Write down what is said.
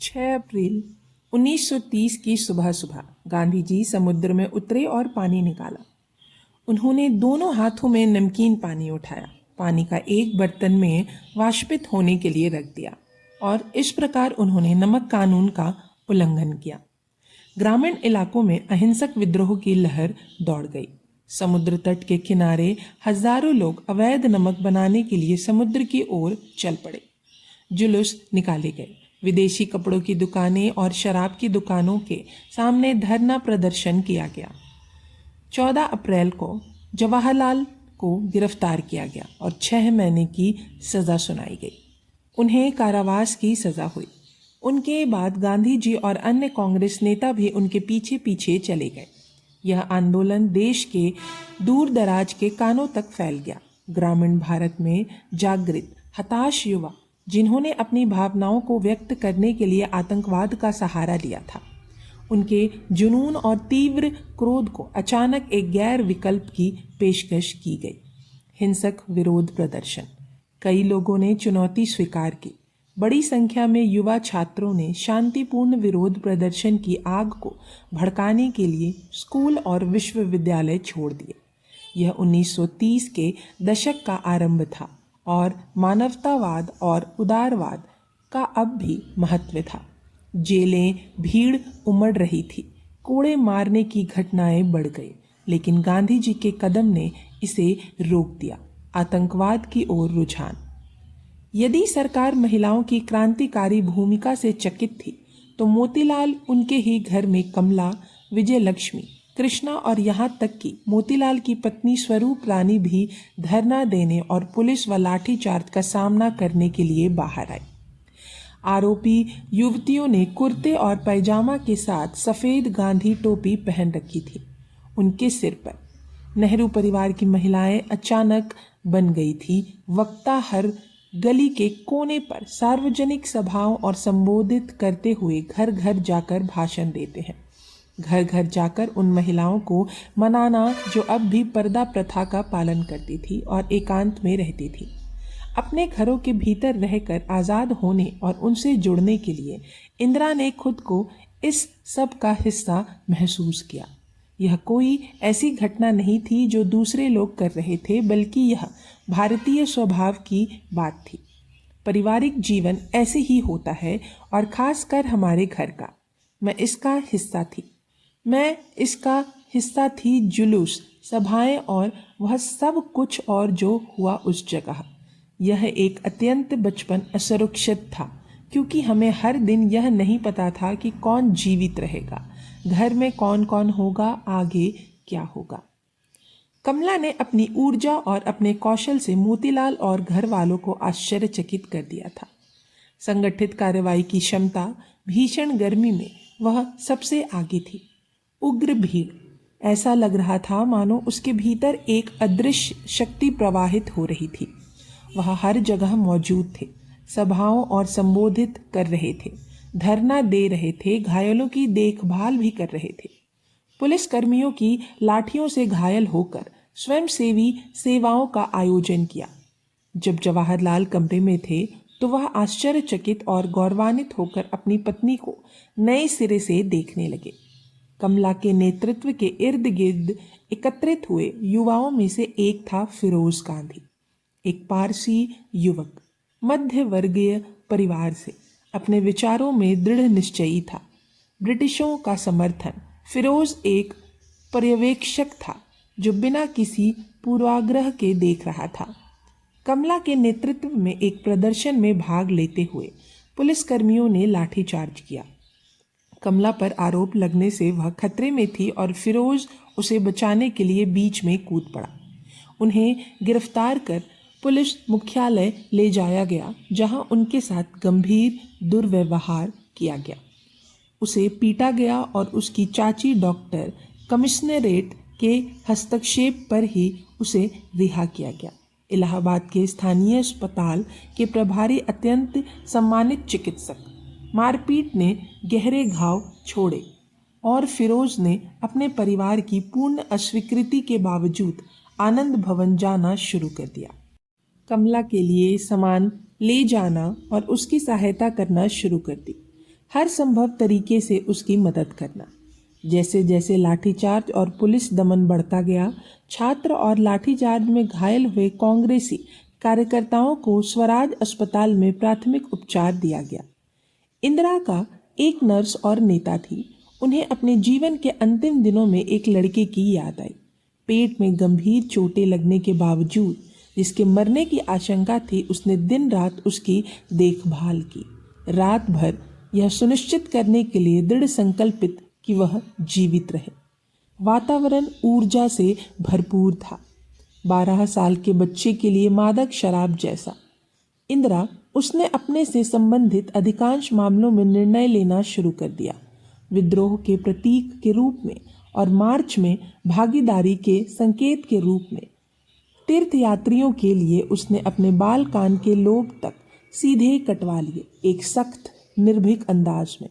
6 अप्रैल 1930 की सुबह सुबह गांधी जी समुद्र में उतरे और पानी निकाला। उन्होंने दोनों हाथों में नमकीन पानी उठाया, पानी का एक बर्तन में वाष्पित होने के लिए रख दिया और इस प्रकार उन्होंने नमक कानून का उल्लंघन किया। ग्रामीण इलाकों में अहिंसक विद्रोह की लहर दौड़ गई। समुद्र तट के किनारे हजारों लोग अवैध नमक बनाने के लिए समुद्र की ओर चल पड़े। जुलूस निकाले गए। विदेशी कपड़ों की दुकानें और शराब की दुकानों के सामने धरना प्रदर्शन किया गया। 14 अप्रैल को जवाहरलाल को गिरफ्तार किया गया और 6 महीने की सजा सुनाई गई। उन्हें कारावास की सजा हुई। उनके बाद गांधी जी और अन्य कांग्रेस नेता भी उनके पीछे पीछे चले गए। यह आंदोलन देश के दूर दराज के कानों तक फैल गया। ग्रामीण भारत में जागृत हताश युवा, जिन्होंने अपनी भावनाओं को व्यक्त करने के लिए आतंकवाद का सहारा लिया था, उनके जुनून और तीव्र क्रोध को अचानक एक गैर विकल्प की पेशकश की गई। हिंसक विरोध प्रदर्शन। कई लोगों ने चुनौती स्वीकार की। बड़ी संख्या में युवा छात्रों ने शांतिपूर्ण विरोध प्रदर्शन की आग को भड़काने के लिए स्कूल और विश्वविद्यालय छोड़ दिए। यह 1930 के दशक का आरंभ था और मानवतावाद और उदारवाद का अब भी महत्व था। जेलें भीड़ उमड़ रही थी। कोड़े मारने की घटनाएं बढ़ गई, लेकिन गांधी जी के कदम ने इसे रोक दिया। आतंकवाद की ओर रुझान। यदि सरकार महिलाओं की क्रांतिकारी भूमिका से चकित थी, तो मोतीलाल, उनके ही घर में कमला, विजयलक्ष्मी, कृष्णा और यहाँ तक कि मोतीलाल की पत्नी स्वरूप रानी भी धरना देने और पुलिस व लाठीचार्ज का सामना करने के लिए बाहर आई। आरोपी युवतियों ने कुर्ते और पैजामा के साथ सफ़ेद गांधी टोपी पहन रखी थी। उनके सिर पर नेहरू परिवार की महिलाएं अचानक बन गई थी। वक्ता हर गली के कोने पर सार्वजनिक सभाओं और संबोधित करते हुए घर घर जाकर भाषण देते हैं। घर घर जाकर उन महिलाओं को मनाना जो अब भी पर्दा प्रथा का पालन करती थी और एकांत में रहती थी। अपने घरों के भीतर रहकर आज़ाद होने और उनसे जुड़ने के लिए इंदिरा ने खुद को इस सब का हिस्सा महसूस किया। यह कोई ऐसी घटना नहीं थी जो दूसरे लोग कर रहे थे, बल्कि यह भारतीय स्वभाव की बात थी। पारिवारिक जीवन ऐसे ही होता है और खासकर हमारे घर का। मैं इसका हिस्सा थी जुलूस, सभाएं और वह सब कुछ और जो हुआ उस जगह। यह एक अत्यंत बचपन असुरक्षित था, क्योंकि हमें हर दिन यह नहीं पता था कि कौन जीवित रहेगा, घर में कौन कौन होगा, आगे क्या होगा। कमला ने अपनी ऊर्जा और अपने कौशल से मोतीलाल और घर वालों को आश्चर्यचकित कर दिया था। संगठित कार्रवाई की क्षमता, भीषण गर्मी में वह सबसे आगे थी। उग्र भीड़, ऐसा लग रहा था मानो उसके भीतर एक अदृश्य शक्ति प्रवाहित हो रही थी। वह हर जगह मौजूद थे, सभाओं और संबोधित कर रहे थे, धरना दे रहे थे, घायलों की देखभाल भी कर रहे थे। पुलिस कर्मियों की लाठियों से घायल होकर स्वयंसेवी सेवाओं का आयोजन किया। जब जवाहरलाल कमरे में थे, तो वह आश्चर्यचकित और गौरवान्वित होकर अपनी पत्नी को नए सिरे से देखने लगे। कमला के नेतृत्व के इर्द गिर्द एकत्रित हुए युवाओं में से एक था फिरोज गांधी, एक पारसी युवक, मध्य वर्गीय परिवार से, अपने विचारों में दृढ़ निश्चयी था। ब्रिटिशों का समर्थन। फिरोज एक पर्यवेक्षक था जो बिना किसी पूर्वाग्रह के देख रहा था। कमला के नेतृत्व में एक प्रदर्शन में भाग लेते हुए पुलिसकर्मियों ने लाठीचार्ज किया। कमला पर आरोप लगने से वह खतरे में थी और फिरोज उसे बचाने के लिए बीच में कूद पड़ा। उन्हें गिरफ्तार कर पुलिस मुख्यालय ले जाया गया, जहां उनके साथ गंभीर दुर्व्यवहार किया गया। उसे पीटा गया और उसकी चाची डॉक्टर कमिश्नरेट के हस्तक्षेप पर ही उसे रिहा किया गया। इलाहाबाद के स्थानीय अस्पताल के प्रभारी, अत्यंत सम्मानित चिकित्सक, मारपीट ने गहरे घाव छोड़े और फिरोज ने अपने परिवार की पूर्ण अस्वीकृति के बावजूद आनंद भवन जाना शुरू कर दिया। कमला के लिए सामान ले जाना और उसकी सहायता करना शुरू कर दी। हर संभव तरीके से उसकी मदद करना। जैसे जैसे लाठीचार्ज और पुलिस दमन बढ़ता गया, छात्र और लाठीचार्ज में घायल हुए कांग्रेसी कार्यकर्ताओं को स्वराज अस्पताल में प्राथमिक उपचार दिया गया। इंदिरा का एक नर्स और नेता थी। उन्हें अपने जीवन के अंतिम दिनों में एक लड़के की याद आई। पेट में गंभीर चोटें लगने के बावजूद जिसके मरने की आशंका थी, उसने दिन रात उसकी देखभाल की, रात भर यह सुनिश्चित करने के लिए दृढ़ संकल्पित कि वह जीवित रहे। वातावरण ऊर्जा से भरपूर था, 12 साल के बच्चे के लिए मादक शराब जैसा। इंदिरा उसने अपने से संबंधित अधिकांश मामलों में निर्णय लेना शुरू कर दिया। विद्रोह के प्रतीक के रूप में और मार्च में भागीदारी के संकेत के रूप में तीर्थयात्रियों के लिए उसने अपने बाल कान के लोब तक सीधे कटवा लिए, एक सख्त निर्भीक अंदाज में।